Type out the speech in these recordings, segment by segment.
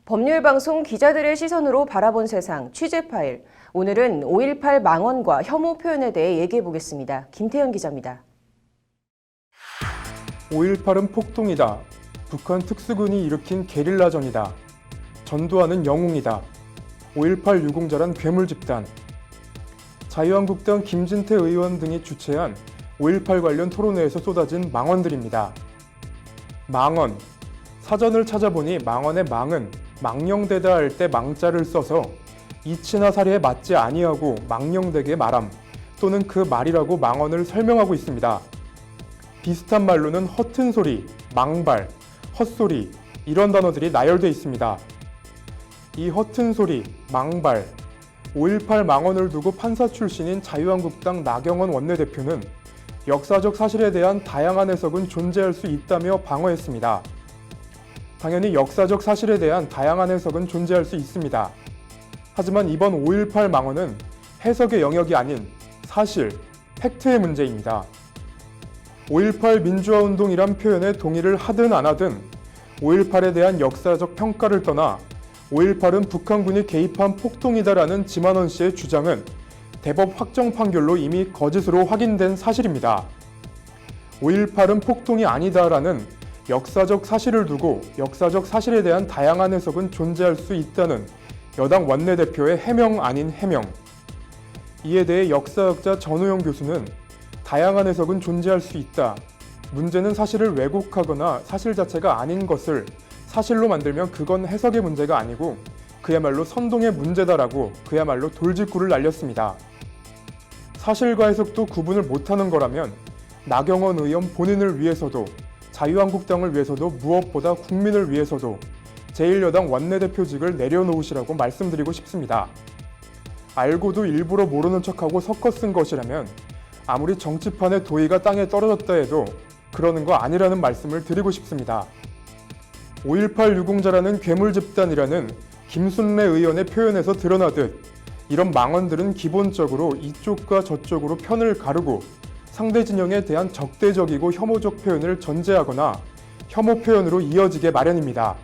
법률방송 기자들의 시선으로 바라본 세상 취재 파일. 오늘은 5.18 망언과 혐오 표현에 대해 얘기해 보겠습니다. 김태현 기자입니다. 5.18은 폭동이다. 북한 특수군이 일으킨 게릴라전이다. 전두환은 영웅이다. 5.18 유공자란 괴물 집단. 자유한국당 김진태 의원 등이 주최한 5.18 관련 토론회에서 쏟아진 망언들입니다. 망언. 사전을 찾아보니 망언의 망은 망령되다 할 때 망자를 써서 이치나 사리에 맞지 아니하고 망령되게 말함 또는 그 말이라고 망언을 설명하고 있습니다. 비슷한 말로는 허튼 소리, 망발, 헛소리 이런 단어들이 나열되어 있습니다. 이 허튼 소리, 망발, 5.18 망언을 두고 판사 출신인 자유한국당 나경원 원내대표는 역사적 사실에 대한 다양한 해석은 존재할 수 있다며 방어했습니다. 당연히 역사적 사실에 대한 다양한 해석은 존재할 수 있습니다. 하지만 이번 5.18 망언은 해석의 영역이 아닌 사실, 팩트의 문제입니다. 5.18 민주화운동이란 표현에 동의를 하든 안 하든 5.18에 대한 역사적 평가를 떠나 5.18은 북한군이 개입한 폭동이다라는 지만원 씨의 주장은 대법 확정 판결로 이미 거짓으로 확인된 사실입니다. 5.18은 폭동이 아니다라는 역사적 사실을 두고 역사적 사실에 대한 다양한 해석은 존재할 수 있다는 여당 원내대표의 해명 아닌 해명. 이에 대해 역사학자 전우영 교수는 다양한 해석은 존재할 수 있다. 문제는 사실을 왜곡하거나 사실 자체가 아닌 것을 사실로 만들면 그건 해석의 문제가 아니고 그야말로 선동의 문제다라고 그야말로 돌직구를 날렸습니다. 사실과 해석도 구분을 못하는 거라면 나경원 의원 본인을 위해서도 자유한국당을 위해서도 무엇보다 국민을 위해서도 제1여당 원내대표직을 내려놓으시라고 말씀드리고 싶습니다. 알고도 일부러 모르는 척하고 섞어 쓴 것이라면 아무리 정치판의 도의가 땅에 떨어졌다 해도 그러는 거 아니라는 말씀을 드리고 싶습니다. 5.18 유공자라는 괴물 집단이라는 김순례 의원의 표현에서 드러나듯 이런 망언들은 기본적으로 이쪽과 저쪽으로 편을 가르고 상대 진영에 대한 적대적이고 혐오적 표현을 전제하거나 혐오 표현으로 이어지게 마련입니다.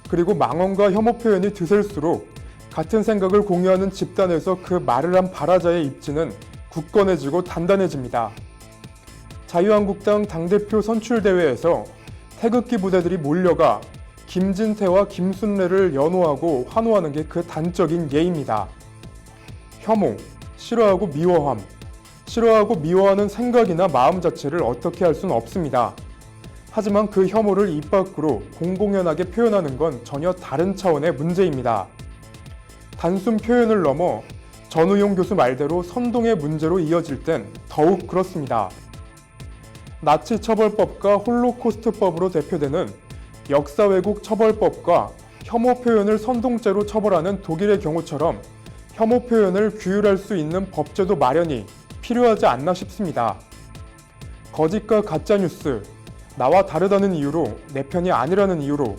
그리고 망언과 혐오 표현이 드셀수록 같은 생각을 공유하는 집단에서 그 말을 한 발화자의 입지는 굳건해지고 단단해집니다. 자유한국당 당대표 선출대회에서 태극기 부대들이 몰려가 김진태와 김순례를 연호하고 환호하는 게 그 단적인 예입니다. 혐오, 싫어하고 미워함, 싫어하고 미워하는 생각이나 마음 자체를 어떻게 할 수는 없습니다. 하지만 그 혐오를 입 밖으로 공공연하게 표현하는 건 전혀 다른 차원의 문제입니다. 단순 표현을 넘어 전우용 교수 말대로 선동의 문제로 이어질 땐 더욱 그렇습니다. 나치 처벌법과 홀로코스트법으로 대표되는 역사 왜곡 처벌법과 혐오 표현을 선동죄로 처벌하는 독일의 경우처럼 혐오 표현을 규율할 수 있는 법제도 마련이 필요하지 않나 싶습니다. 거짓과 가짜뉴스, 나와 다르다는 이유로 내 편이 아니라는 이유로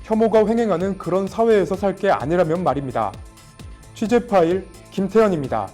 혐오가 횡행하는 그런 사회에서 살 게 아니라면 말입니다. 취재 파일 김태현입니다.